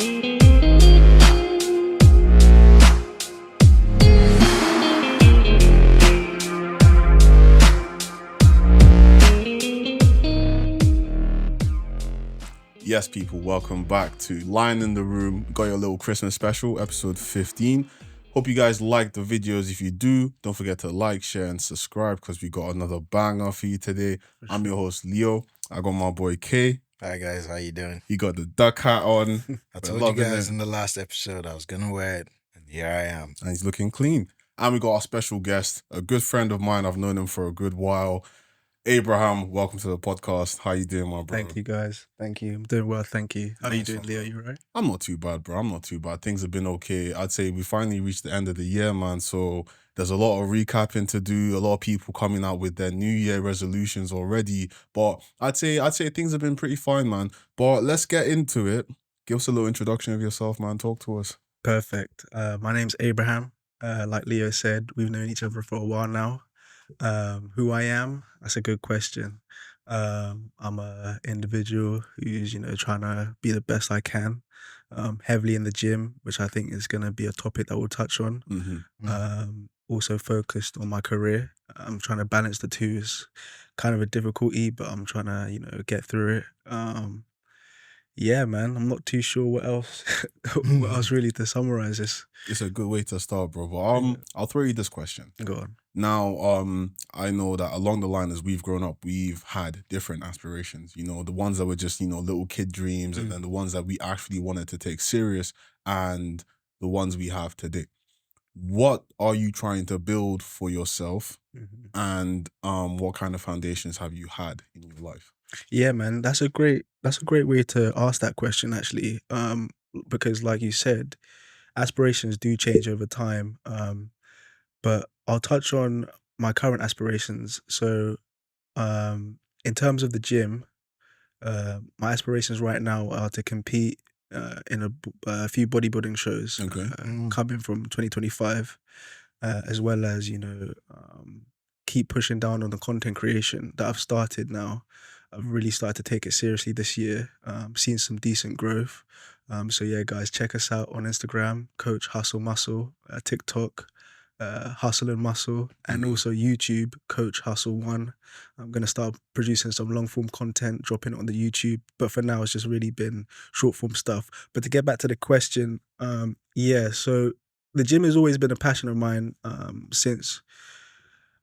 Yes, people, welcome back to Lion in the Room. Got your little Christmas special, episode 15. Hope you guys like the videos. If you do, don't forget to like, share, and subscribe because we got another banger for you today. I'm your host, Leo. I got my boy, K. Hi, guys. How you doing? He got the duck hat on. I told you guys in the last episode I was going to wear it, and here I am. And he's looking clean. And we got our special guest, a good friend of mine. I've known him for a good while. Abraham, welcome to the podcast. How you doing, my bro? Thank you, guys. Thank you. I'm doing well, thank you. How are you doing, Leo? You all right? I'm not too bad, bro. I'm not too bad. Things have been okay. I'd say we finally reached the end of the year, man. So there's a lot of recapping to do. A lot of people coming out with their New Year resolutions already. But I'd say things have been pretty fine, man. But let's get into it. Give us a little introduction of yourself, man. Talk to us. Perfect. My name's Abraham. Like Leo said, we've known each other for a while now. Who I am, that's a good question. I'm a individual who's, trying to be the best I can. Heavily in the gym, which I think is going to be a topic that we'll touch on. Also focused on my career. I'm trying to balance the two. It's kind of a difficulty, but I'm trying to, get through it. Yeah, man, I'm not too sure what else really to summarize this. It's a good way to start, bro. But I'll throw you this question. Go on. Now, I know that along the line as we've grown up, we've had different aspirations. You know, the ones that were just, little kid dreams, and then the ones that we actually wanted to take serious, and the ones we have today. What are you trying to build for yourself, and what kind of foundations have you had in your life? Yeah, man, that's a great way to ask that question, actually. Because like you said, aspirations do change over time. But I'll touch on my current aspirations. So, in terms of the gym, my aspirations right now are to compete in a few bodybuilding shows coming from 2025, as well as keep pushing down on the content creation that I've started now. I've really started to take it seriously this year. Seen some decent growth. So yeah, guys, check us out on Instagram, Coach Hustle Muscle, TikTok, Hustle and Muscle, and also YouTube, Coach Hustle 1. I'm going to start producing some long form content, dropping it on the YouTube. But for now, it's just really been short form stuff. But to get back to the question, so the gym has always been a passion of mine since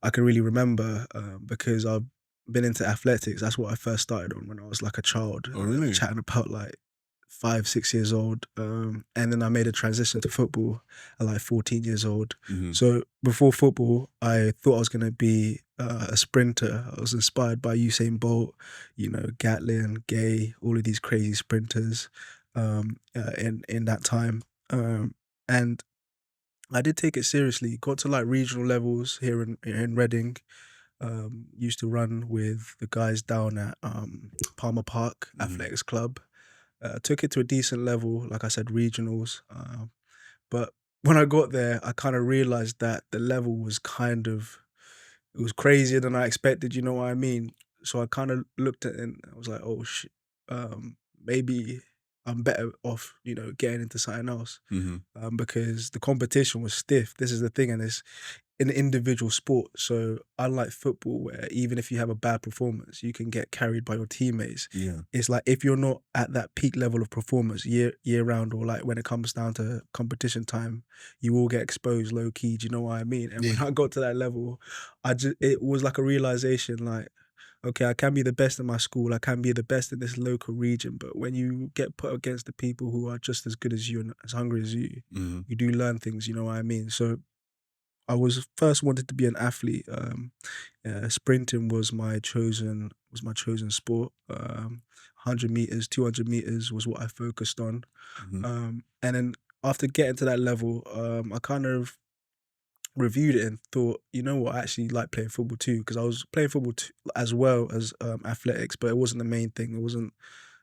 I can really remember, because I've been into athletics. That's what I first started on when I was like a child. Oh, really? Chatting about like 5-6 years old, and then I made a transition to football at like 14 years old. So before football, I thought I was going to be a sprinter. I was inspired by Usain Bolt, Gatlin, Gay, all of these crazy sprinters in that time. And I did take it seriously. Got to like regional levels here in Reading. Used to run with the guys down at Palmer Park Athletics Club. Took it to a decent level, like I said, regionals. But when I got there, I kind of realized that the level was it was crazier than I expected, you know what I mean? So I kind of looked at it and I was like, oh shit, maybe I'm better off, getting into something else. Because the competition was stiff. This is the thing, and it's an individual sport. So unlike football, where even if you have a bad performance, you can get carried by your teammates. Yeah. It's like if you're not at that peak level of performance year round, or like when it comes down to competition time, you will get exposed low key. Do you know what I mean? And when I got to that level, it was like a realization, like, okay, I can be the best in my school, I can be the best in this local region, but when you get put against the people who are just as good as you and as hungry as you, you do learn things, you know what I mean? So I was first wanted to be an athlete. Sprinting was my chosen sport. 100 meters, 200 meters was what I focused on. And then after getting to that level, I kind of reviewed it and thought, you know what, I actually like playing football too, because I was playing football as well as athletics, but it wasn't the main thing. It wasn't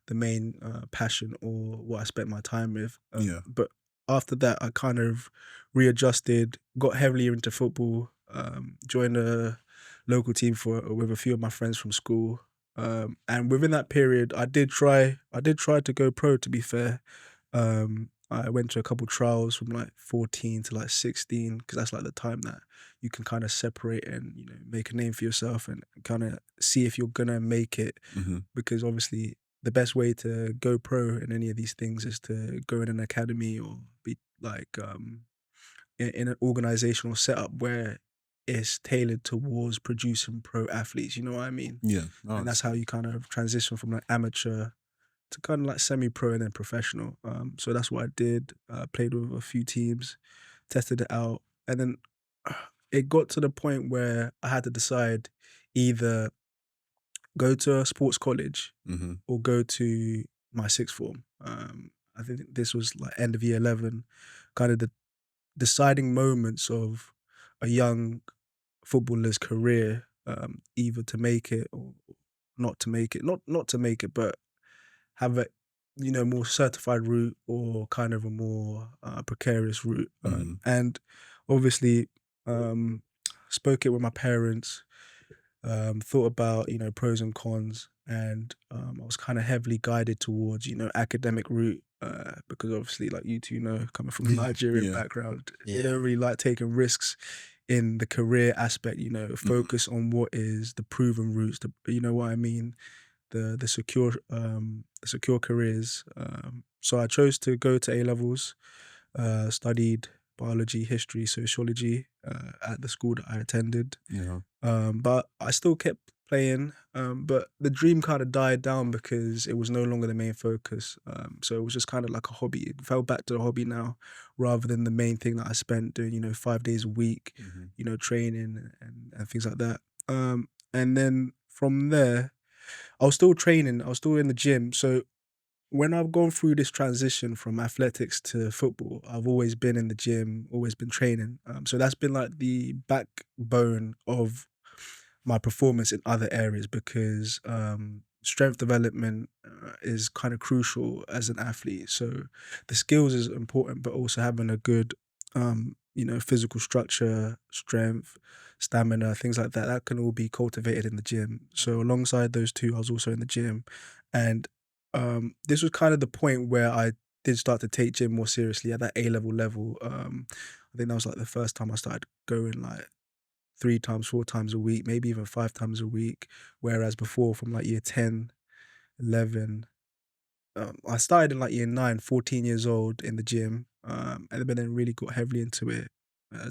the main passion or what I spent my time with. But after that, I kind of readjusted, got heavily into football, joined a local team with a few of my friends from school. And within that period, I did try to go pro, to be fair. I went to a couple trials from like 14 to like 16 because that's like the time that you can kind of separate and make a name for yourself and kind of see if you're gonna make it. Hmm. Because obviously the best way to go pro in any of these things is to go in an academy or be like in an organizational setup where it's tailored towards producing pro athletes. You know what I mean? Yeah. No, And that's how you kind of transition from like amateur to kind of like semi-pro and then professional. So that's what I did. Played with a few teams, tested it out, and then it got to the point where I had to decide either go to a sports college hmm or go to my sixth form. I think this was like end of year 11, kind of the deciding moments of a young footballer's career, either to make it or not to make it. Not to make it, but have a more certified route or kind of a more precarious route. hmm And obviously, um, spoke it with my parents. Thought about pros and cons, and I was kind of heavily guided towards academic route because obviously, like you two know, coming from a Nigerian Yeah. background, they Yeah. don't really like taking risks in the career aspect. hmm Focus on what is the proven routes. You know what I mean? The secure careers. So I chose to go to A levels. Studied biology, history, sociology at the school that I attended. Yeah. But I still kept playing. But the dream kind of died down because it was no longer the main focus. So it was just kind of like a hobby. It fell back to a hobby now rather than the main thing that I spent doing, 5 days a week, hmm training and things like that. And then from there, I was still training, I was still in the gym. So when I've gone through this transition from athletics to football, I've always been in the gym, always been training. So that's been like the backbone of my performance in other areas because strength development is kind of crucial as an athlete. So the skills is important, but also having a good, physical structure, strength, stamina, things like that, that can all be cultivated in the gym. So alongside those two, I was also in the gym. And this was kind of the point where I did start to take gym more seriously at that A level. I think that was like the first time I started going like 3 times, 4 times a week, maybe even 5 times a week. Whereas before from like year 10, 11, I started in like year 9, 14 years old in the gym, and then really got heavily into it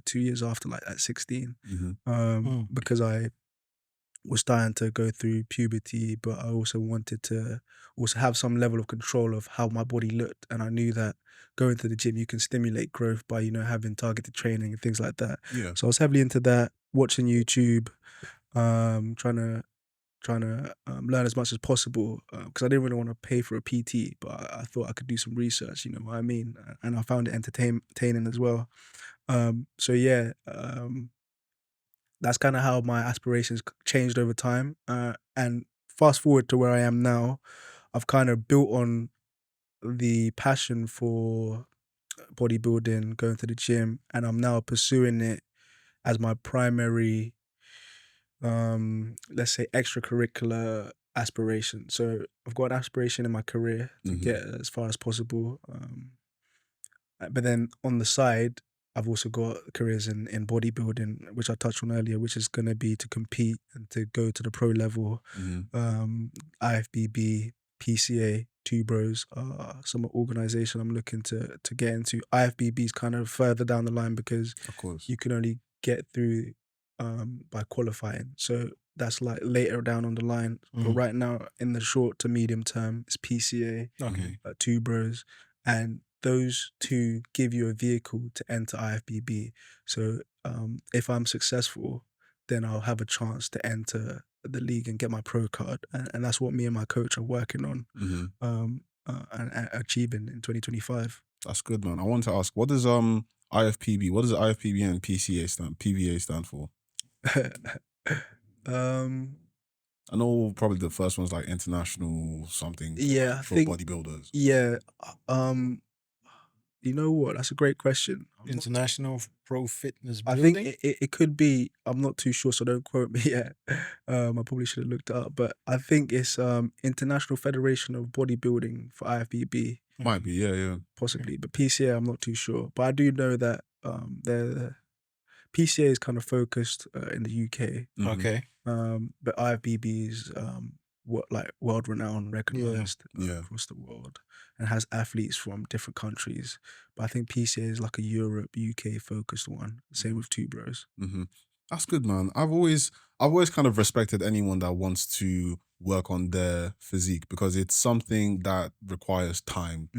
2 years after, like at 16, hmm Mm. because I was starting to go through puberty, but I also wanted to also have some level of control of how my body looked. And I knew that going to the gym, you can stimulate growth by, having targeted training and things like that. Yeah. So I was heavily into that, watching YouTube, trying to learn as much as possible because I didn't really want to pay for a PT, but I thought I could do some research. You know what I mean? And I found it entertaining as well. So yeah, that's kind of how my aspirations changed over time. And fast forward to where I am now, I've kind of built on the passion for bodybuilding, going to the gym, and I'm now pursuing it as my primary, let's say, extracurricular aspiration. So I've got an aspiration in my career to hmm get as far as possible. But then on the side, I've also got careers in bodybuilding, which I touched on earlier, which is going to be to compete and to go to the pro level. hmm IFBB, PCA, Two Bros are some organization I'm looking to get into. IFBB is kind of further down the line because Of course. you can only get through by qualifying. So that's like later down on the line. But Mm. right now, in the short to medium term, it's PCA, Okay. Two Bros, and those two give you a vehicle to enter IFBB. So if I'm successful, then I'll have a chance to enter the league and get my pro card, and that's what me and my coach are working on hmm and achieving in 2025. That's good, man. I want to ask, what does IFPB? What does IFPB and PVA stand for? um, I know probably the first one's like international something yeah, I for think bodybuilders. yeah. Um, you know what? That's a great question. International Pro Fitness I think Building. it could be. I'm not too sure, so don't quote me yet. I probably should have looked it up, but I think it's International Federation of Bodybuilding for IFBB. Might be, yeah. possibly, but PCA I'm not too sure. But I do know that the PCA is kind of focused in the UK, Mhm. Okay. but IFBB is like world renowned, recognized Yeah. across the world, and has athletes from different countries. But I think PCA is like a Europe, UK focused one. Same with Two Bros. Mm-hmm. That's good, man. I've always kind of respected anyone that wants to work on their physique because it's something that requires time,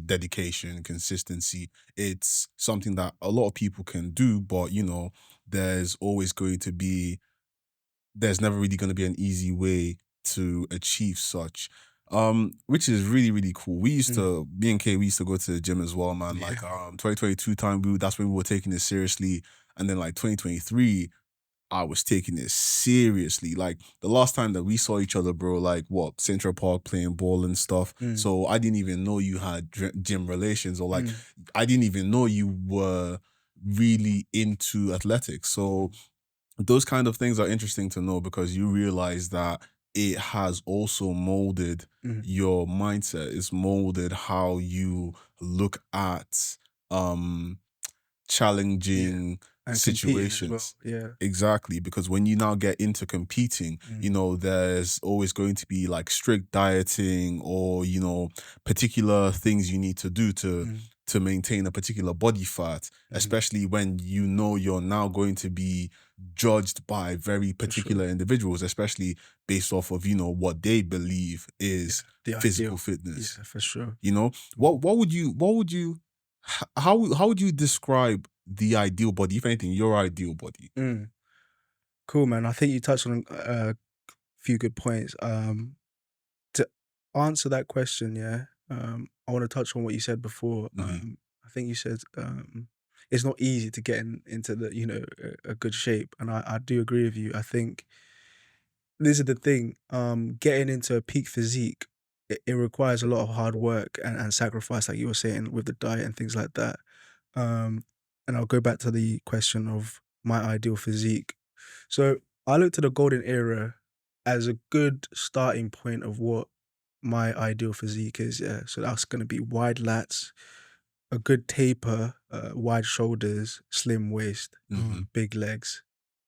dedication, consistency. It's something that a lot of people can do, but there's always going to be there's never really going to be an easy way to achieve such. Which is really, really cool. We used to, me and Kay, we used to go to the gym as well, man. Like 2022 time, that's when we were taking it seriously. And then like 2023, I was taking it seriously. Like the last time that we saw each other, bro, like what, Central Park playing ball and stuff. So I didn't even know you had gym relations, or like I didn't even know you were really into athletics. So those kind of things are interesting to know because you realize that it has also molded your mindset. It's molded how you look at challenging And competing as well. situations. Yeah. Exactly, because when you now get into competing, there's always going to be like strict dieting or particular things you need to do to maintain a particular body fat, especially when you're now going to be judged by very particular individuals, especially based off of what they believe is The physical ideal. fitness. Yeah, for sure. What would you how would you describe the ideal body, if anything, your ideal body? Cool, man. I think you touched on a few good points. To answer that question, yeah, I want to touch on what you said before. I think you said it's not easy to get into the a good shape, and I do agree with you. I think this is the thing. Getting into a peak physique, it requires a lot of hard work and sacrifice, like you were saying, with the diet and things like that. And I'll go back to the question of my ideal physique. So I looked at the golden era as a good starting point of what my ideal physique is. Yeah, so that's going to be wide lats, a good taper, wide shoulders, slim waist, big legs.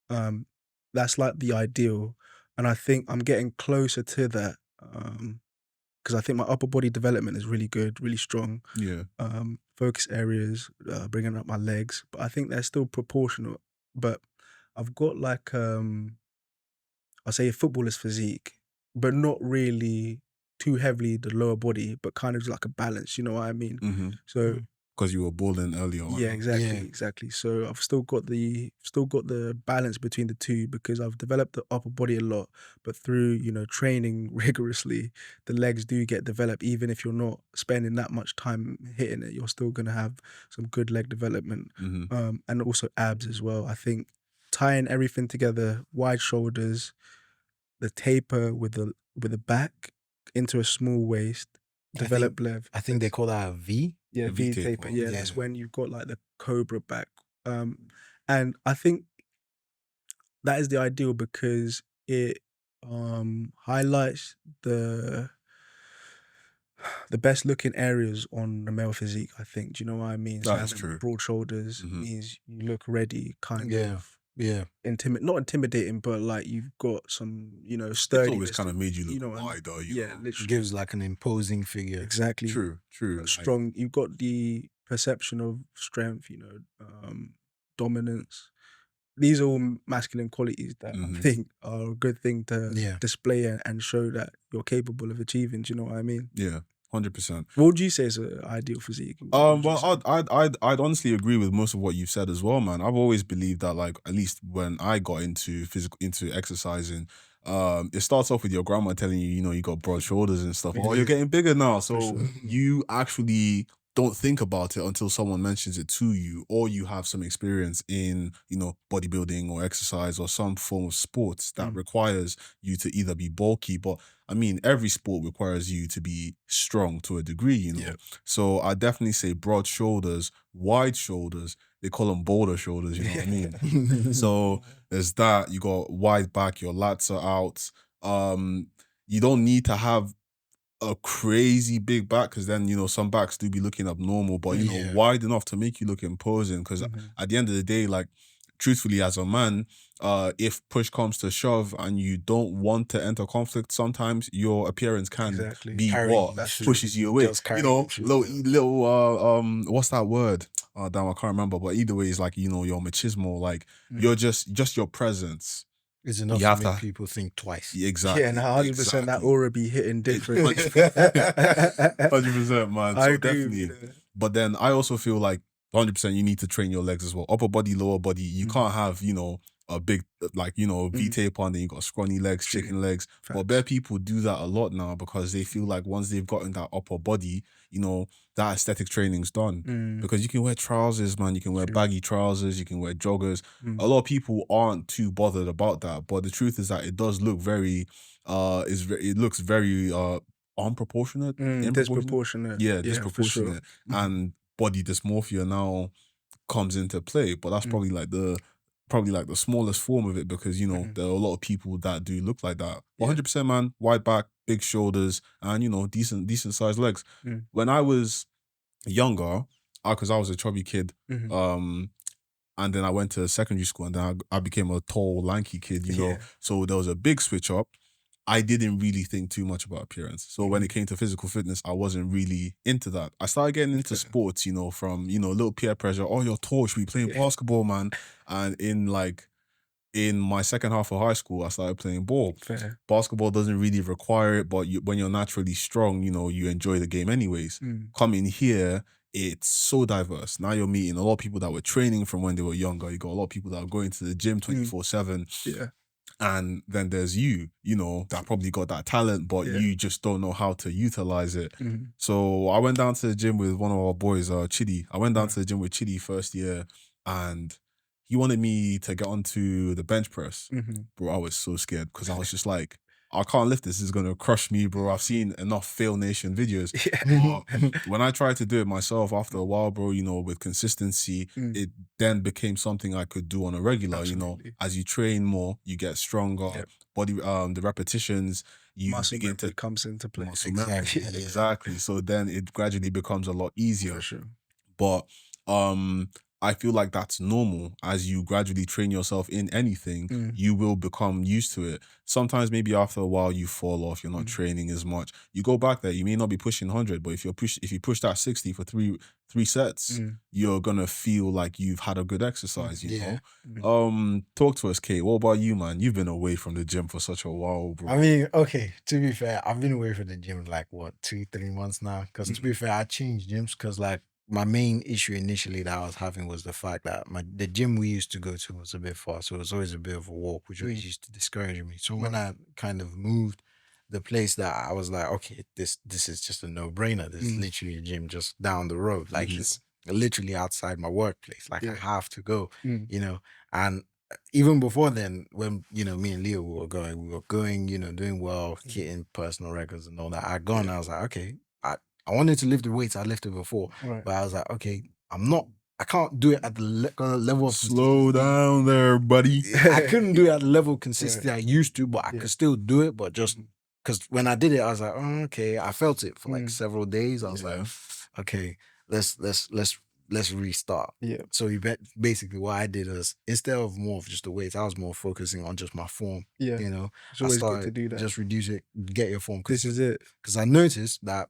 That's like the ideal, and I think I'm getting closer to that. Because I think my upper body development is really good, really strong. Yeah. Focus areas, bringing up my legs, but I think they're still proportional. But I've got like I'll say a footballer's physique, but not really too heavily the lower body, but kind of like a balance. You know what I mean? So Because you were balling earlier on. yeah, exactly. So I've still got the balance between the two because I've developed the upper body a lot, but through training rigorously, the legs do get developed. Even if you're not spending that much time hitting it, you're still gonna have some good leg development, and also abs as well. I think tying everything together, wide shoulders, the taper with the back into a small waist, develop left. I think they call that a V. Yeah, The V V taper. taper. Yeah, that's when you've got like the cobra back. And I think that is the ideal because it highlights the best looking areas on the male physique, I think. Do you know what I mean? So That is having true. broad shoulders means you look ready, kind of Yeah. not intimidating, but like you've got some, It's sturdiness. always kind of made you look and- wider, yeah, literally. Gives like an imposing figure. Exactly. True. Like, Strong. You've got the perception of strength, dominance. These are all masculine qualities that I think are a good thing to display and show that you're capable of achieving. Do you know what I mean? yeah, 100%. What would you say is an ideal physique? Well, I'd honestly agree with most of what you've said as well, man. I've always believed that, like, at least when I got into exercising, it starts off with your grandma telling you, you got broad shoulders and stuff. Oh, you're getting bigger now, so you actually don't think about it until someone mentions it to you, or you have some experience in, bodybuilding or exercise or some form of sports that requires you to either be bulky, but I mean, every sport requires you to be strong to a degree, So I definitely say broad shoulders, wide shoulders. They call them boulder shoulders, you know what I mean? So there's that. You got wide back, your lats are out. You don't need to have a crazy big back, because then, some backs do be looking abnormal, but, Yeah. wide enough to make you look imposing. Because Mhm. at the end of the day, like, truthfully, as a man, if push comes to shove and you don't want to enter conflict, sometimes your appearance can Exactly. be Carry what That's you true. pushes you away. Just carry you through. Little, what's that word? Oh, damn, I can't remember. But either way, it's like, your machismo, like, you're just your presence. It's enough You to have make to, people think twice. exactly. Yeah, no, 100%. That Exactly. aura be hitting different. 100%, man. I So agree with you definitely. there. But then I also feel like 100% you need to train your legs as well. Upper body, lower body. You can't have, a big, like, V-tape on, then you got scrawny legs, True. chicken legs. But Facts. bare people do that a lot now because they feel like once they've gotten that upper body, that aesthetic training's done. Mm, Because you can wear trousers, man. You can wear True. baggy trousers. You can wear joggers. mm, A lot of people aren't too bothered about that. But the truth is that it does look very, it looks very, unproportionate, improportionate. disproportionate. Yeah, Yeah, for sure. disproportionate. And body dysmorphia now comes into play. But that's Mm. probably like the smallest form of it, because there are a lot of people that do look like that. 100%, man. Wide back, big shoulders, and decent sized legs. Mm. When I was younger, because I was a chubby kid, Mhm. and then I went to secondary school, and then I became a tall, lanky kid, Yeah. So there was a big switch up. I didn't really think too much about appearance. So when it came to physical fitness, I wasn't really into that. I started getting into sports, from, little peer pressure. Oh, you're tall, should be playing basketball, man. And in my second half of high school, I started playing ball. Fair. Basketball doesn't really require it, but when you're naturally strong, you enjoy the game anyways. Coming here, it's so diverse. Now you're meeting a lot of people that were training from when they were younger. You got a lot of people that are going to the gym 24/7. Yeah. And then there's you, that probably got that talent, but you just don't know how to utilize it. Mhm. So I went down to the gym with one of our boys, Chidi. I went down to the gym with Chidi first year, and he wanted me to get onto the bench press. Bro, I was so scared because I was just like, I can't lift this. This is going to crush me, bro. I've seen enough Fail Nation videos. But when I tried to do it myself after a while, bro, with consistency, it then became something I could do on a regular, Absolutely. as you train more, you get stronger, Yep. body, the repetitions, you Muscle begin memory to comes into play. muscle memory. Exactly. Exactly. So then it gradually becomes a lot easier. For sure. But I feel like that's normal. As you gradually train yourself in anything, you will become used to it. Sometimes maybe after a while you fall off, you're not training as much. You go back there, you may not be pushing 100, but if you push that 60 for three sets, you're gonna feel like you've had a good exercise, you know. Talk to us, Kate. What about you, man? You've been away from the gym for such a while, bro. I mean, okay, to be fair, I've been away from the gym like what, 2-3 months now. Because to be fair, I changed gyms because like my main issue initially that I was having was the fact that the gym we used to go to was a bit far, so it was always a bit of a walk, which always used to discourage me. So when I kind of moved the place, that I was like, okay, this is just a no-brainer. This is literally a gym just down the road. Like it's literally outside my workplace. Like I have to go, and even before then, when me and Leo we were going, doing well, hitting personal records and all that. I'd gone, I was like, okay, I wanted to lift the weights I lifted before, Right. but I was like, okay, I can't do it at the level of Slow down there, buddy. I couldn't do it at the level of consistency I used to, but I could still do it. But just because when I did it, I was like, oh, okay, I felt it for like several days. I was like, okay, let's restart. Yeah. So basically what I did was, instead of more of just the weights, I was more focusing on just my form. Yeah. It's always good to do that. Just reduce it, get your form. This is it. Because I noticed that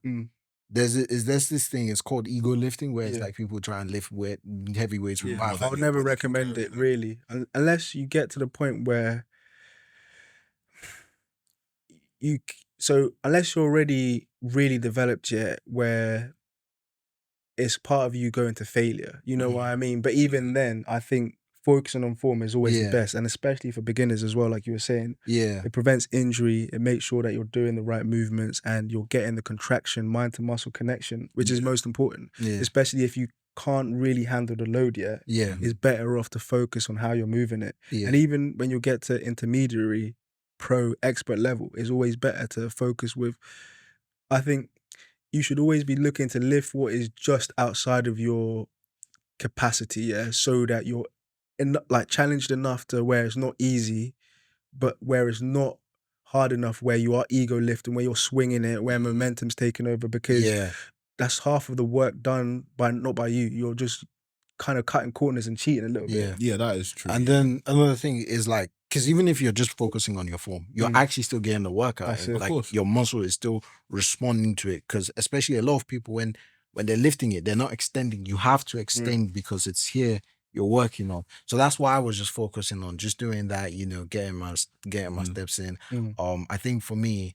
there's this thing, it's called ego lifting, where it's like people try and lift heavy weights with I would never recommend it, really, unless you get to the point where unless you're already really developed yet, where it's part of you going to failure, you know what I mean? But even then, I think focusing on form is always the best, and especially for beginners as well, like you were saying. Yeah. It prevents injury, it makes sure that you're doing the right movements and you're getting the contraction, mind to muscle connection, which is most important, especially if you can't really handle the load yet. It's better off to focus on how you're moving it. And even when you get to intermediary, pro, expert level, it's always better to focus with, I think you should always be looking to lift what is just outside of your capacity, so that you're challenged enough to where it's not easy, but where it's not hard enough where you are ego lifting, where you're swinging it, where momentum's taking over, because that's half of the work done by not by you. You're just kind of cutting corners and cheating a little bit. Yeah, that is true. And then another thing is like, because even if you're just focusing on your form, you're actually still getting the workout. That's And it. like Of course. your muscle is still responding to it. Because especially a lot of people, when they're lifting it, they're not extending. You have to extend because it's here you're working on. So that's why I was just focusing on just doing that, you know, getting my steps in. I think for me,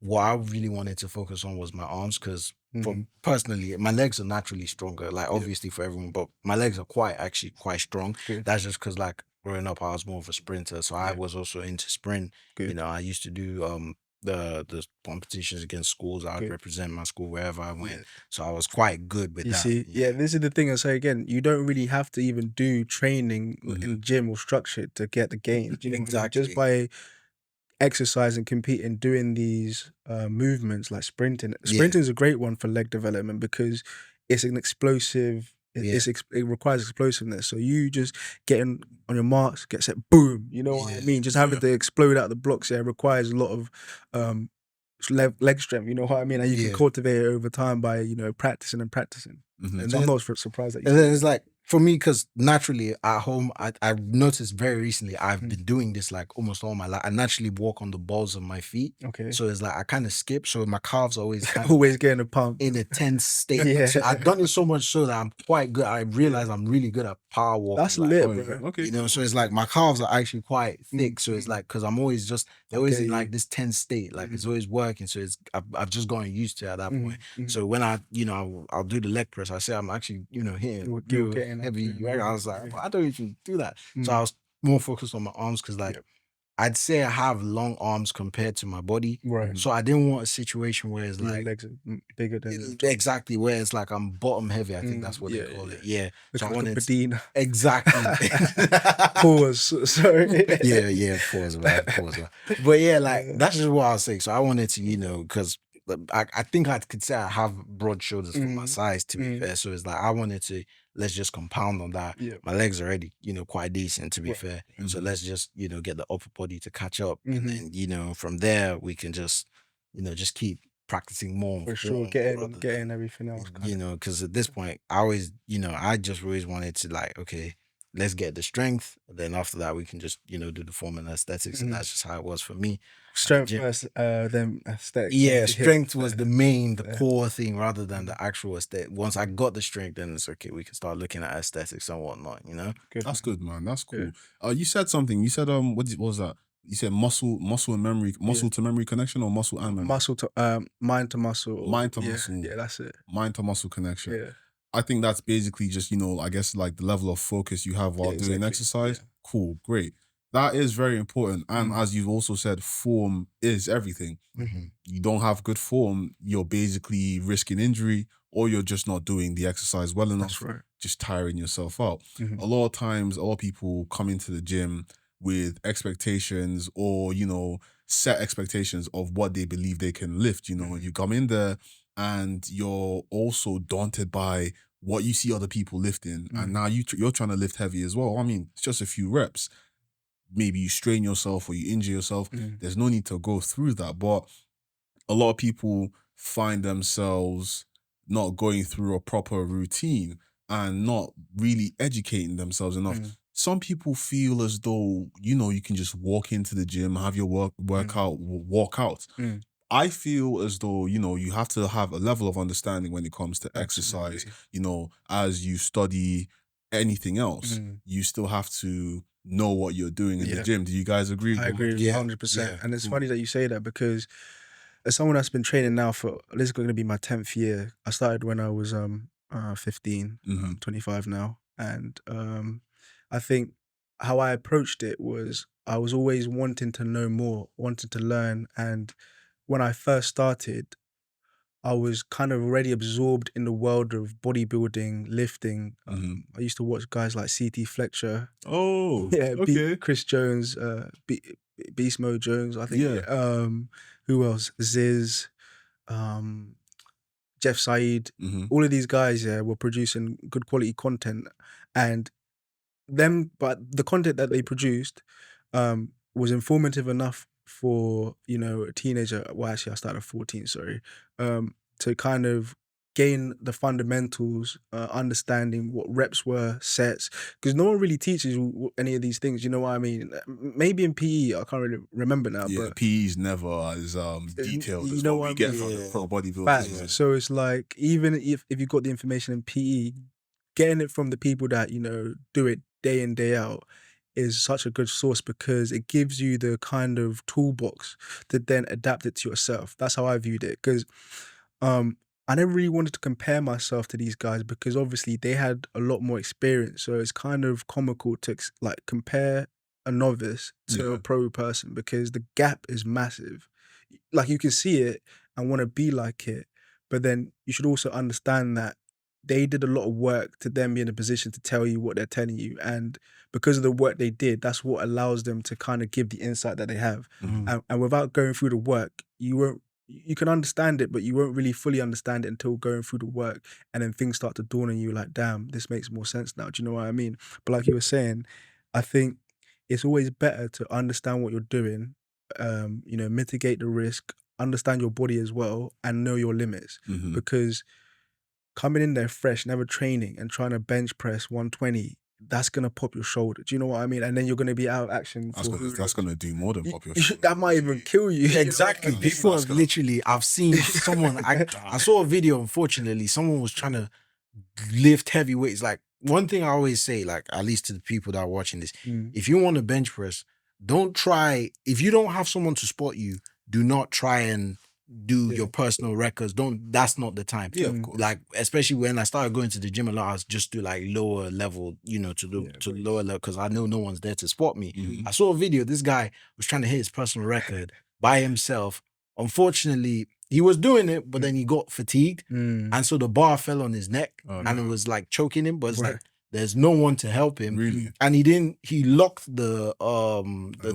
what I really wanted to focus on was my arms, because for personally, my legs are naturally stronger. Like obviously for everyone, but my legs are actually quite strong. Good. That's just because like growing up, I was more of a sprinter, so I was also into sprint. Good. You know, I used to do the competitions against schools. I'd Good. represent my school wherever I went, so I was quite good with You that. see, this is the thing I say again. You don't really have to even do training in the gym or structure to get the gains. You know what I mean? Exactly. Just by exercising, competing, doing these movements like sprinting. Sprinting is a great one for leg development because it's an explosive. It requires explosiveness. So you just getting on your marks, get set, boom. You know what I mean? Just having to explode out the blocks. It requires a lot of leg strength. You know what I mean? And you can cultivate it over time by practicing and practicing. And so I'm not surprised that you. And then it's like, for me, because naturally at home, I've noticed very recently I've been doing this like almost all my life. I naturally walk on the balls of my feet. Okay. So it's like I kind of skip. So my calves are always always getting a pump in a tense state. So I've done it so much so that I'm quite good. I realize I'm really good at power walking. That's lit, bro. Okay. You know, so it's like my calves are actually quite thick. So it's like, because I'm always they're always in like this tense state. Like it's always working. So I've just gotten used to it at that point. So when I'll do the leg press, I say I'm actually, hitting real heavy. I was like, I don't even do that. So I was more focused on my arms because like, I'd say I have long arms compared to my body. Right. So I didn't want a situation where it's like legs are bigger than exactly where it's like I'm bottom heavy. I think that's what they call it. Yeah. So I wanted exactly. Pause. Sorry. Pause. But yeah, like that's just what I was saying. So I wanted to, because I think I could say I have broad shoulders for my size, to be fair. So it's like I wanted to, let's just compound on that. My legs are already, quite decent, to be fair. So let's just, get the upper body to catch up. And then, from there we can just, just keep practicing more. For sure, getting everything else. Because at this point, I always, I just always wanted to like, okay, let's get the strength. Then after that, we can just, do the form and aesthetics. And that's just how it was for me. Strength first, then aesthetics. Yeah, strength was the core thing rather than the actual aesthetic. Once I got the strength, then it's okay. We can start looking at aesthetics and whatnot, Good, that's good, man. That's cool. You said something. You said, what was that? You said muscle and memory, muscle to memory connection, or muscle and memory? Muscle to, mind to muscle. Mind to muscle. Yeah, that's it. Mind to muscle connection. Yeah. I think that's basically just, I guess like the level of focus you have while doing exercise. Cool, great. That is very important. And as you've also said, form is everything. You don't have good form, you're basically risking injury, or you're just not doing the exercise well enough. That's right. Just tiring yourself out. A lot of times, a lot of people come into the gym with expectations or, set expectations of what they believe they can lift. You come in there and you're also daunted by what you see other people lifting. And now you're trying to lift heavy as well. I mean, it's just a few reps. Maybe you strain yourself or you injure yourself. There's no need to go through that. But a lot of people find themselves not going through a proper routine and not really educating themselves enough. Some people feel as though, you can just walk into the gym, have your workout, walk out. I feel as though, you have to have a level of understanding when it comes to exercise. As you study anything else, you still have to know what you're doing in the gym. Do you guys agree? I agree 100%. And it's funny that you say that because as someone that's been training now for, this is going to be my 10th year. I started when I was 15, 25 now. And I think how I approached it was I was always wanting to know more, wanting to learn. And when I first started, I was kind of already absorbed in the world of bodybuilding, lifting. I used to watch guys like CT Fletcher. Oh, okay. Chris Jones, Beast Mode Jones, I think. Yeah. Who else? Ziz, Jeff Said. All of these guys were producing good quality content. And but the content that they produced was informative enough for, a teenager. Well, actually, I started at 14, sorry, to kind of gain the fundamentals, understanding what reps were, sets, because no one really teaches you any of these things. You know what I mean? Maybe in PE, I can't really remember now, Yeah, but PE's never as detailed you as know what what we I get mean? from the pro bodybuilders. Facts. Man. So it's like, even if you got the information in PE, getting it from the people that do it day in, day out is such a good source, because it gives you the kind of toolbox to then adapt it to yourself. That's how I viewed it, because um I never really wanted to compare myself to these guys, because obviously they had a lot more experience. So it's kind of comical to like compare a novice to Yeah. a pro person, because the gap is massive. Like, you can see it and want to be like it, but then you should also understand that they did a lot of work to then be in a position to tell you what they're telling you. And because of the work they did, that's what allows them to kind of give the insight that they have. And without going through the work, you can understand it, but you won't really fully understand it until going through the work. And then things start to dawn on you, like, damn, this makes more sense now. Do you know what I mean? But like you were saying, I think it's always better to understand what you're doing, mitigate the risk, understand your body as well, and know your limits. Because coming in there fresh, never training, and trying to bench press 120, that's gonna pop your shoulder. Do you know what I mean? And then you're gonna be out of action. That's gonna do more than pop your You- shoulder. that might even kill you. Exactly. Yeah, People that's have gonna- literally, I've seen someone, I saw a video, unfortunately, someone was trying to lift heavy weights. Like, one thing I always say, like, at least to the people that are watching this, if you want to bench press, don't try, if you don't have someone to spot you, do not try and do your personal records. That's not the time. Yeah, of course. Like, especially when I started going to the gym a lot, I was just do like lower level, to lower level, because I know no one's there to spot me. I saw a video, this guy was trying to hit his personal record by himself. Unfortunately, he was doing it, but then he got fatigued, and so the bar fell on his neck, and it was like choking him. But it's like, there's no one to help him. Really? And he locked the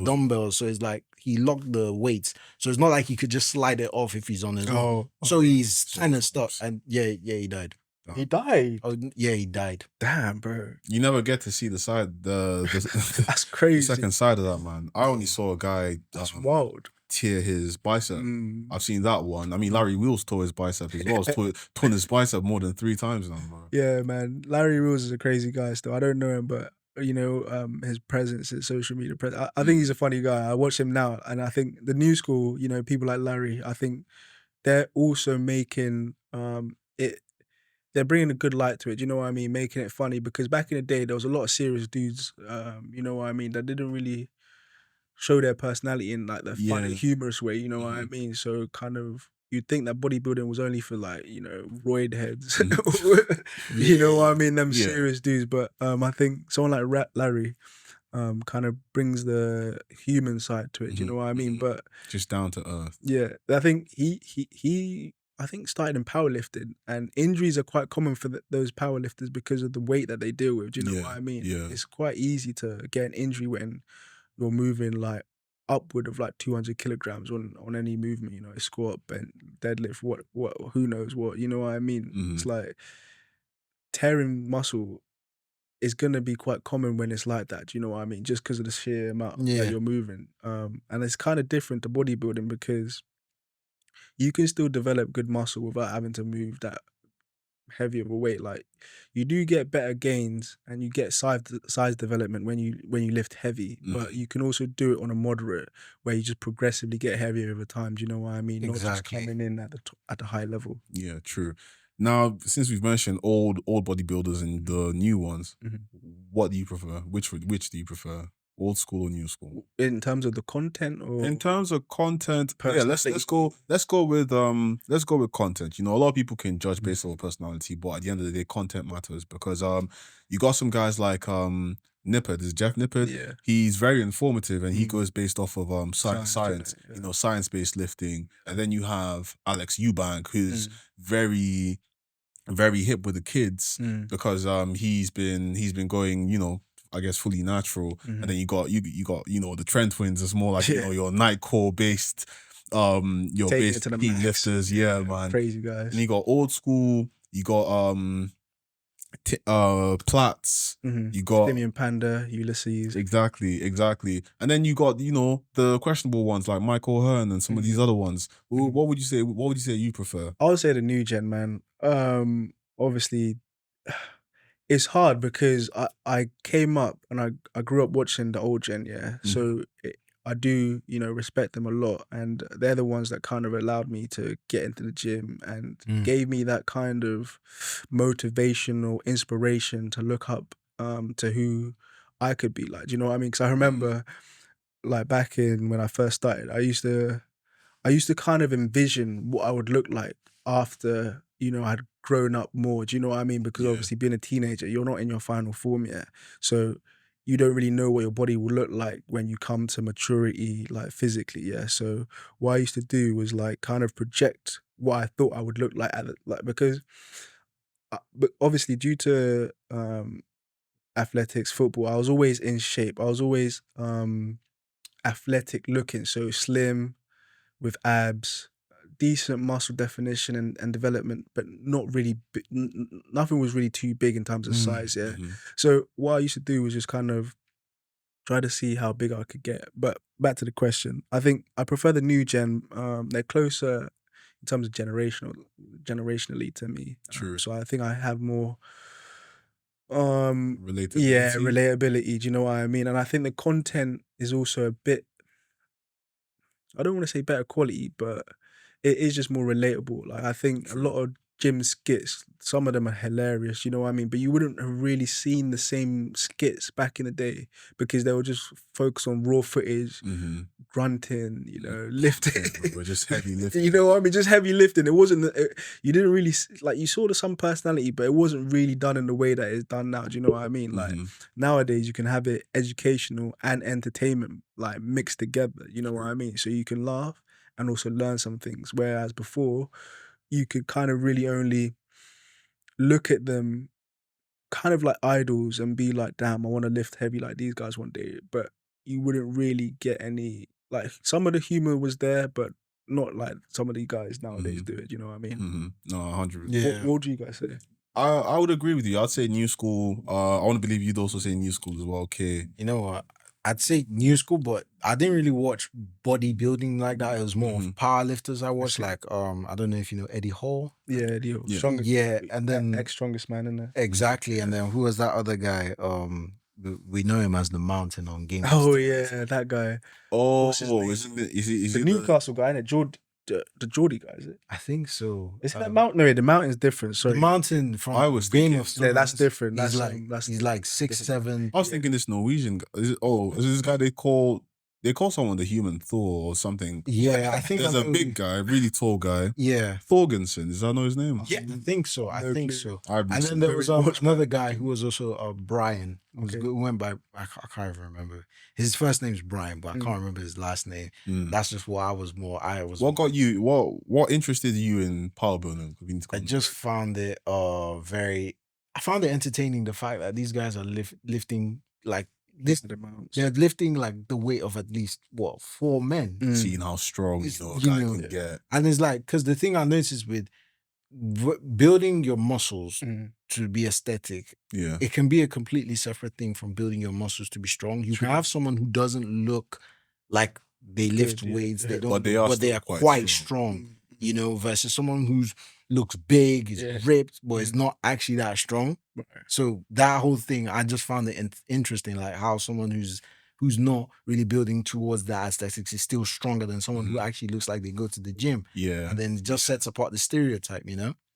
dumbbells, so it's like he locked the weights, so it's not like he could just slide it off if he's on his own. So he's kind of stuck, and he died. He died. Oh yeah, he died. Damn, bro. You never get to see the side, the That's crazy. the second side of that, man. I only saw a guy wild. tear his bicep. I've seen that one. I mean, Larry Wheels tore his bicep as well. He's torn his bicep more than 3 times now, bro. Yeah, man. Larry Wheels is a crazy guy still. I don't know him, but his presence, his social media presence. I think he's a funny guy. I watch him now, and I think the new school, people like Larry, I think they're also making it. They're bringing a good light to it. You know what I mean? Making it funny, because back in the day, there was a lot of serious dudes. You know what I mean? That didn't really show their personality in like the funny, humorous way. You know what I mean? So kind of, you'd think that bodybuilding was only for like, roid heads. You know what I mean? Them serious dudes. But I think someone like Larry kind of brings the human side to it. You know what I mean? But just down to earth. Yeah, I think he I think started in powerlifting, and injuries are quite common for those powerlifters because of the weight that they deal with. Do you know what I mean? Yeah. It's quite easy to get an injury when you're moving like upward of like 200 kilograms on any movement. Squat, bent, deadlift, what, who knows what. You know what I mean? It's like tearing muscle is gonna be quite common when it's like that. Do you know what I mean? Just because of the sheer amount that you're moving. And it's kind of different to bodybuilding, because you can still develop good muscle without having to move that heavy of a weight. Like, you do get better gains and you get size development when you lift heavy, but you can also do it on a moderate, where you just progressively get heavier over time. Do you know what I mean? Not just coming in at the high level. Yeah, true. Now, since we've mentioned old bodybuilders and the new ones, what do you prefer? Which do you prefer? Old school or new school? In terms of the content, or in terms of content, let's go with content. A lot of people can judge based on personality, but at the end of the day, content matters, because you got some guys like Nippard, is Jeff Nippard. Yeah. He's very informative, and he goes based off of science, science-based lifting. And then you have Alex Eubank, who's very, very hip with the kids, because he's been going, I guess fully natural. And then you got the Trent twins. It's more like your Nightcore based your Taking base it to the team max. lifters, man. Crazy guys. And you got old school, you got Platts. You got Timmy and Panda, Ulysses. exactly. And then you got, the questionable ones like Michael Hearn and some of these other ones. What would you say? What would you say you prefer? I would say the new gen, man. Obviously, it's hard because I came up and I grew up watching the old gen, yeah. So I do, respect them a lot, and they're the ones that kind of allowed me to get into the gym and gave me that kind of motivational inspiration to look up to who I could be like. Do you know what I mean? Because I remember, like back in when I first started, I used to kind of envision what I would look like after, I'd grown up more. Do you know what I mean? Because Yeah. obviously being a teenager, you're not in your final form yet. So you don't really know what your body will look like when you come to maturity, like physically, yeah. So what I used to do was like kind of project what I thought I would look like because but obviously due to athletics, football, I was always in shape. I was always athletic looking, so slim, with abs, decent muscle definition and development, but not really, nothing was really too big in terms of size, yeah. So what I used to do was just kind of try to see how big I could get. But back to the question, I think I prefer the new gen. They're closer in terms of generationally to me. True. So I think I have more Relatability. relatability, do you know what I mean? And I think the content is also a bit, I don't want to say better quality, but it is just more relatable. Like I think a lot of gym skits, some of them are hilarious, you know what I mean? But you wouldn't have really seen the same skits back in the day because they were just focused on raw footage, grunting, lifting. We're just heavy lifting. You know what I mean? Just heavy lifting. It wasn't, you didn't really, like you saw some personality, but it wasn't really done in the way that it's done now. Do you know what I mean? Like nowadays you can have it educational and entertainment like mixed together. You know what I mean? So you can laugh and also learn some things. Whereas before you could kind of really only look at them kind of like idols and be like, damn, I want to lift heavy like these guys one day. But you wouldn't really get any, like some of the humor was there, but not like some of these guys nowadays do it. You know what I mean? No, 100%. Yeah. What do you guys say? I would agree with you. I'd say new school. I want to believe you'd also say new school as well. Okay. You know what? I'd say new school, but I didn't really watch bodybuilding like that. It was more of powerlifters I watched. Like I don't know if you know Eddie Hall. Yeah, the Yeah. strongest. Yeah, and then ex strongest man in there. exactly, and then who was that other guy? We know him as the Mountain on Game. Oh yeah, that guy. Oh, What's his name? is The he Newcastle guy, innit? The Geordie guy, is it? I think so. Isn't that Mountain? No, the Mountain's different. The Sorry. Mountain from I was Game thinking- of Yeah, that's Thrones. different. He's That's like 6'7". I was thinking this Norwegian guy. Is this guy they call someone the Human Thor or something? Yeah, I think There's I a know big guy, really tall guy. Yeah, Thorgensen, is that know his name? yeah, I think so. I No think clue. so. I've And then there was another guy who was also Brian. Who went by I can't even remember. His first name's Brian, but I can't remember his last name. That's just what I was more. What got you? What interested you in powerbuilding? I just found it very. I found it entertaining the fact that these guys are lifting like this. the amounts. They're lifting like the weight of at least 4 men. seeing how strong It's- a you guy know, can get. And it's like, because the thing I noticed with building your muscles to be aesthetic, Yeah. it can be a completely separate thing from building your muscles to be strong. You can have someone who doesn't look like they lift yeah. weights, they don't, But they are but they still are quite quite strong. strong, versus someone who's looks big, is ripped, but is not actually that strong. So that whole thing, I just found it interesting, like how someone who's not really building towards that aesthetics is still stronger than someone who actually looks like they go to the gym. Yeah. And then it just sets apart the stereotype,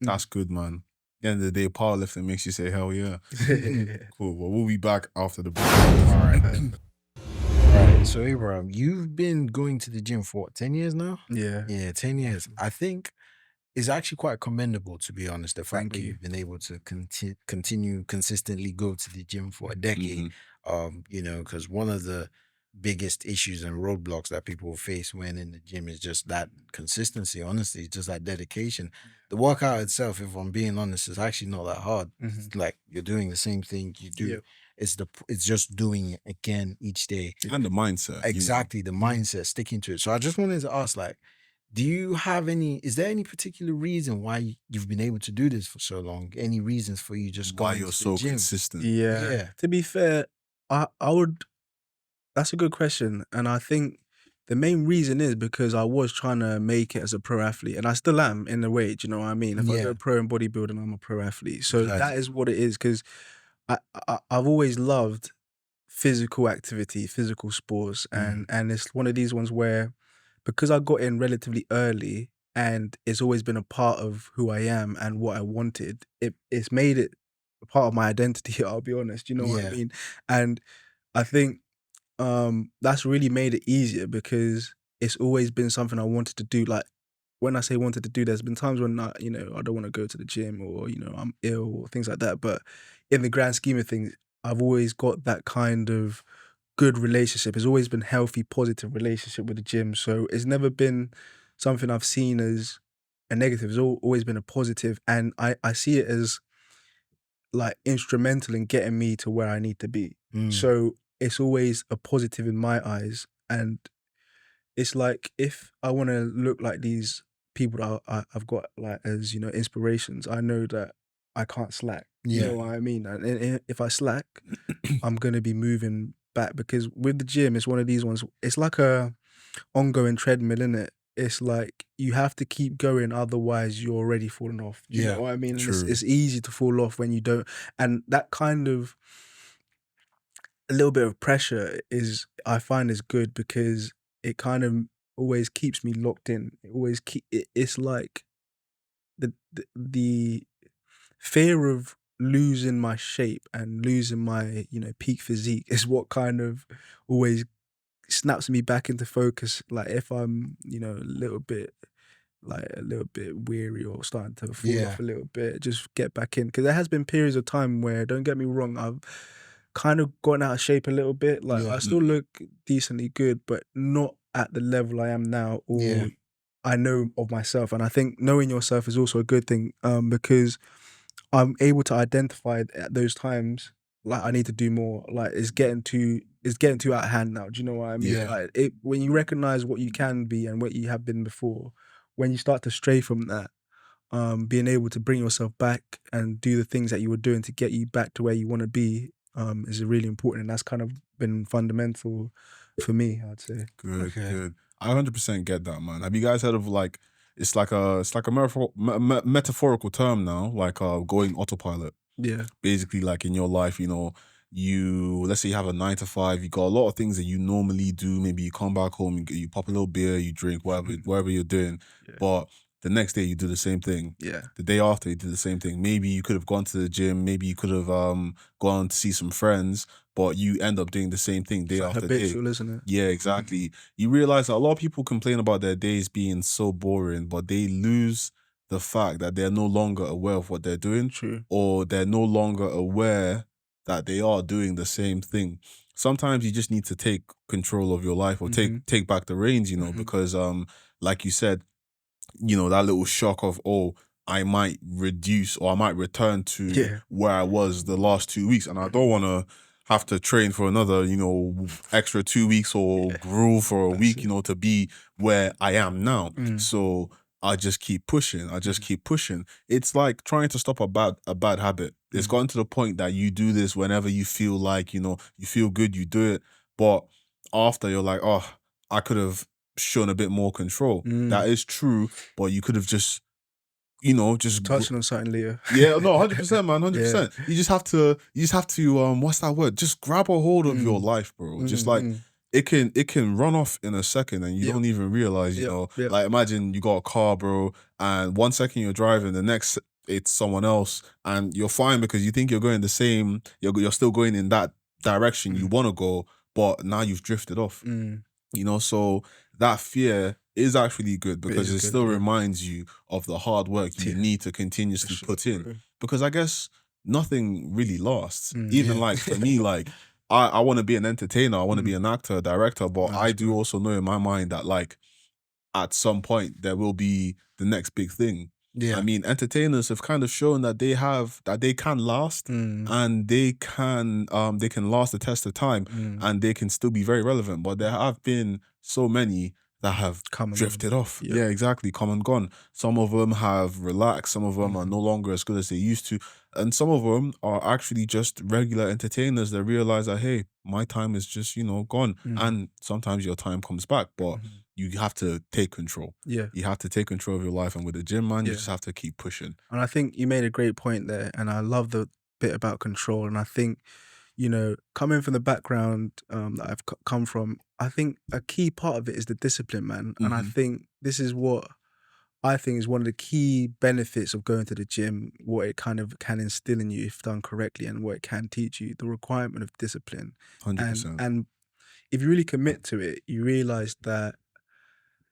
That's good, man. At the end of the day, powerlifting makes you say, hell yeah. Cool. Well, we'll be back after the break. All right. So Abraham, you've been going to the gym for what, 10 years now? Yeah. Yeah, 10 years. I think it's actually quite commendable, to be honest, the fact Thank that you. you've been able to continue consistently go to the gym for a decade. Because one of the biggest issues and roadblocks that people face when in the gym is just that consistency. Honestly, it's just that dedication. The workout itself, if I'm being honest, is actually not that hard. It's like you're doing the same thing you do. Yep. It's just doing it again each day. And the mindset. Exactly, the mindset, sticking to it. So I just wanted to ask, like, Do you have is there any particular reason why you've been able to do this for so long? Any reasons for you just Why going you're to the so gym? consistent? Yeah. Yeah. To be fair, I would. That's a good question, and I think the main reason is because I was trying to make it as a pro athlete, and I still am in a way. Do you know what I mean? If I Yeah. go pro in bodybuilding, I'm a pro athlete. So that Exactly. is what it is. Because I've always loved physical activity, physical sports, and it's one of these ones where because I got in relatively early and it's always been a part of who I am and what I wanted, it's made it a part of my identity, I'll be honest, you know what I Yeah. mean? And I think that's really made it easier because it's always been something I wanted to do. Like when I say wanted to do, there's been times when I don't want to go to the gym or I'm ill or things like that. But in the grand scheme of things, I've always got that kind of good relationship. It's always been healthy, positive relationship with the gym. So it's never been something I've seen as a negative. It's always been a positive, and I see it as like instrumental in getting me to where I need to be. Mm. So it's always a positive in my eyes, and it's like if I want to look like these people that I've got like as inspirations, I know that I can't slack. You Yeah. know what I mean? And if I slack, I'm gonna be moving back because with the gym, it's one of these ones. It's like a ongoing treadmill, isn't it? It's like you have to keep going, otherwise you're already falling off. Do you know Yeah. what I mean? And True. it's easy to fall off when you don't. And that kind of a little bit of pressure is I find is good because it kind of always keeps me locked in. It always it's like the fear of losing my shape and losing my peak physique is what kind of always snaps me back into focus. Like if I'm a little bit weary or starting to fall Yeah. off a little bit, just get back in. Because there has been periods of time where, don't get me wrong, I've kind of gotten out of shape a little bit. Like Yeah. I still look decently good, but not at the level I am now, Yeah. or I know of myself. And I think knowing yourself is also a good thing, because I'm able to identify at those times like I need to do more. Like it's getting too out of hand now. Do you know what I mean? Yeah. Yeah. Like when you recognize what you can be and what you have been before, when you start to stray from that, being able to bring yourself back and do the things that you were doing to get you back to where you want to be, is really important. And that's kind of been fundamental for me, I'd say. Good, Okay. good. I 100% get that, man. Have you guys heard of like it's like a metaphorical term now, like going autopilot. Yeah. Basically, like in your life, you let's say you have a 9 to 5, you got a lot of things that you normally do. Maybe you come back home, you pop a little beer, you drink, whatever you're doing. Yeah. But the next day you do the same thing. Yeah. The day after you do the same thing. Maybe you could have gone to the gym, maybe you could have gone to see some friends, but you end up doing the same thing It's day like after day. habitual, isn't it? Yeah, exactly. You realize that a lot of people complain about their days being so boring, but they lose the fact that they're no longer aware of what they're doing, True. or they're no longer aware that they are doing the same thing. Sometimes you just need to take control of your life or Mhm. take back the reins, Mhm. because like you said, that little shock of, oh, I might reduce or I might return to Yeah. where I was the last 2 weeks, and I don't want to have to train for another, extra 2 weeks or Yeah. gruel for a That's week, it. to be where I am now. Mm. So I just keep pushing. I just keep pushing. It's like trying to stop a bad habit. It's gotten to the point that you do this whenever you feel like, you feel good, you do it. But after you're like, oh, I could have shown a bit more control. Mm. That is true, but you could have just, You're touching on something, Leo. yeah, no, 100%, man, Yeah. 100%. You just have to, what's that word? Just grab a hold of your Mm. life, bro. Just Mm. like Mm. it can run off in a second and you Yep. don't even realize, Yep. Yep. like imagine you got a car, bro, and 1 second you're driving, the next it's someone else, and you're fine because you think you're going the same, you're still going in that direction you want to go, but now you've drifted off. Mm. So that fear is actually good It because is it good, still yeah. reminds you of the hard work you Yeah. need to For continuously sure, put in. bro. Because I guess nothing really lasts. Even Yeah. like for me, like I want to be an entertainer, I want to be an actor, director, but I Nice, do bro. also know in my mind that like at some point there will be the next big thing. I Yeah. mean, entertainers have kind of shown that they can last, Mm. and they can last the test of time, Mm. and they can still be very relevant. But there have been so many that have Come and drifted gone. off. Yeah. Yeah, exactly. Come and gone. Some of them have relaxed. Some of them are no longer as good as they used to. And some of them are actually just regular entertainers that realize that, hey, my time is just, gone. And sometimes your time comes back, but you have to take control. Yeah. You have to take control of your life. And with the gym, man, you Yeah. just have to keep pushing. And I think you made a great point there. And I love the bit about control. And I think, coming from the background that I've come from, I think a key part of it is the discipline, man. And I think this is what I think is one of the key benefits of going to the gym, what it kind of can instill in you if done correctly, and what it can teach you, the requirement of discipline. 100%. And if you really commit to it, you realize that,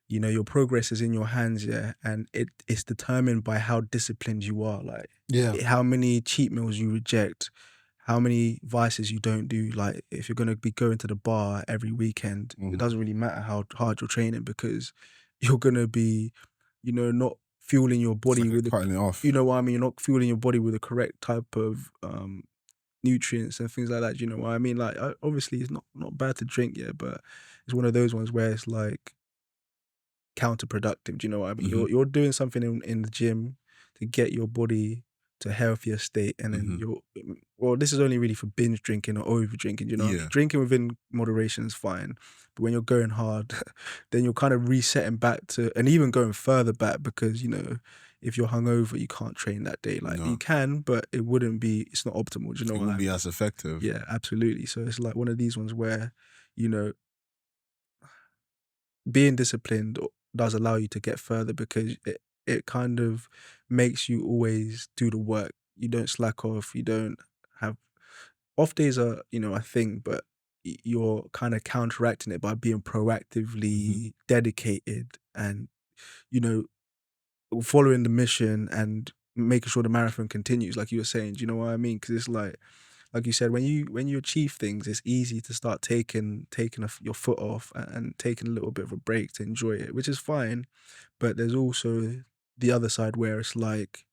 your progress is in your hands, yeah, and it's determined by how disciplined you are. Like, how many cheat meals you reject, how many vices you don't do. Like, if you're gonna be going to the bar every weekend, it doesn't really matter how hard you're training, because you're gonna be, not fueling your It's body like with cutting it off. you know what I mean. You're not fueling your body with the correct type of nutrients and things like that. You know what I mean? Like, obviously, it's not bad to drink, yeah, but it's one of those ones where it's like counterproductive. Do you know what I mean? You're doing something in the gym to get your body to a healthier state, and then this is only really for binge drinking or over drinking. Yeah. Drinking within moderation is fine, but when you're going hard, then you're kind of resetting back to, and even going further back, because if you're hungover, you can't train that day. Like, No. you can, but it's not optimal. Do you know It what I won't be mean? as effective. Yeah, absolutely. So it's like one of these ones where, being disciplined does allow you to get further, because it kind of makes you always do the work. You don't slack off. You don't have off days are, a thing, but you're kind of counteracting it by being proactively dedicated and, you know, following the mission and making sure the marathon continues, like you were saying. Do you know what I mean? Because it's like you said, when you achieve things, it's easy to start taking your foot off and taking a little bit of a break to enjoy it, which is fine. But there's also the other side where it's like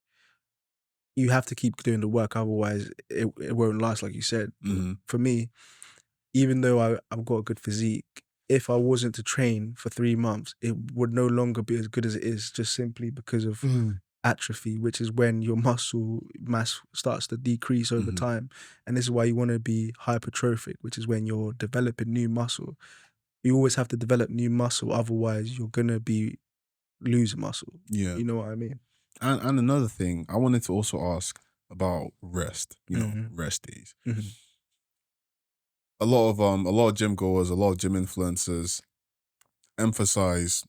you have to keep doing the work, otherwise it won't last, like you said. For me, even though I've got a good physique, if I wasn't to train for 3 months, it would no longer be as good as it is, just simply because of atrophy, which is when your muscle mass starts to decrease over time. And this is why you want to be hypertrophic, which is when you're developing new muscle. You always have to develop new muscle, otherwise you're gonna be losing muscle. Yeah. You know what I mean? And another thing, I wanted to also ask about rest, rest days. A lot of gym goers, a lot of gym influencers emphasize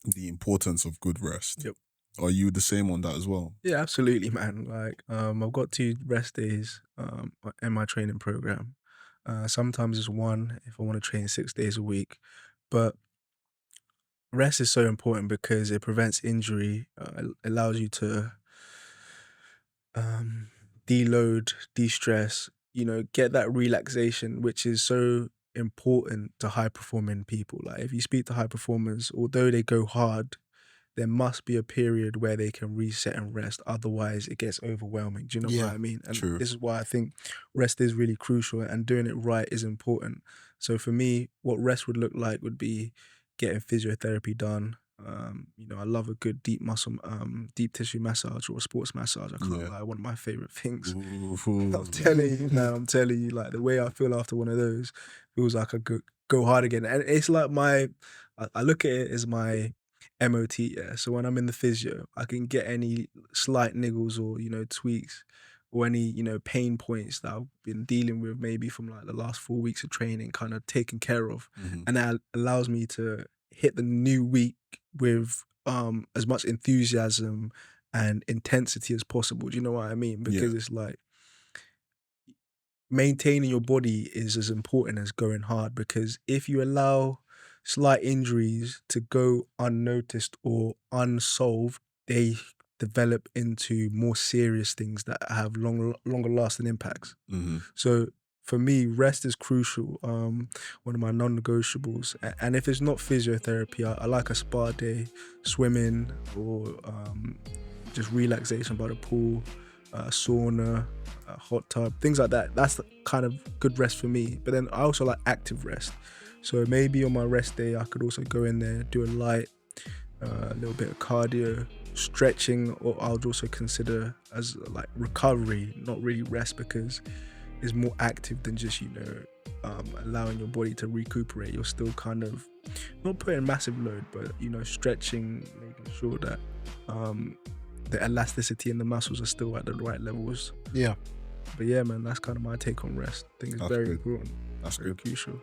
the importance of good rest. Yep. Are you the same on that as well? Yeah, absolutely, man. Like, I've got 2 rest days in my training program. Sometimes it's 1 if I want to train 6 days a week. But rest is so important because it prevents injury, allows you to deload, de-stress, get that relaxation, which is so important to high performing people. Like, if you speak to high performers, although they go hard, there must be a period where they can reset and rest. Otherwise, it gets overwhelming. Do you know what I mean? And true. this is why I think rest is really crucial, and doing it right is important. So for me, what rest would look like would be getting physiotherapy done. I love a good deep tissue massage or a sports massage. I can't lie, one of my favorite things. I'm telling you now, like the way I feel after one of those feels like I go hard again. And it's like I look at it as my MOT, yeah. So when I'm in the physio, I can get any slight niggles or, tweaks or any, pain points that I've been dealing with maybe from like the last 4 weeks of training kind of taken care of. And that allows me to hit the new week with as much enthusiasm and intensity as possible. Do you know what I mean? Because it's like maintaining your body is as important as going hard, because if you allow slight injuries to go unnoticed or unsolved, they develop into more serious things that have longer lasting impacts. So for me, rest is crucial. One of my non-negotiables. And if it's not physiotherapy, I like a spa day, swimming, or just relaxation by the pool, sauna, hot tub, things like that. That's the kind of good rest for me. But then I also like active rest. So maybe on my rest day, I could also go in there, do a light, a little bit of cardio, stretching, or I would also consider as like recovery, not really rest, because it's more active than just, allowing your body to recuperate. You're still kind of not putting massive load, but stretching, making sure that the elasticity in the muscles are still at the right levels. Yeah. But yeah, man, that's kind of my take on rest. I think it's That's very good. important. That's Very good. crucial.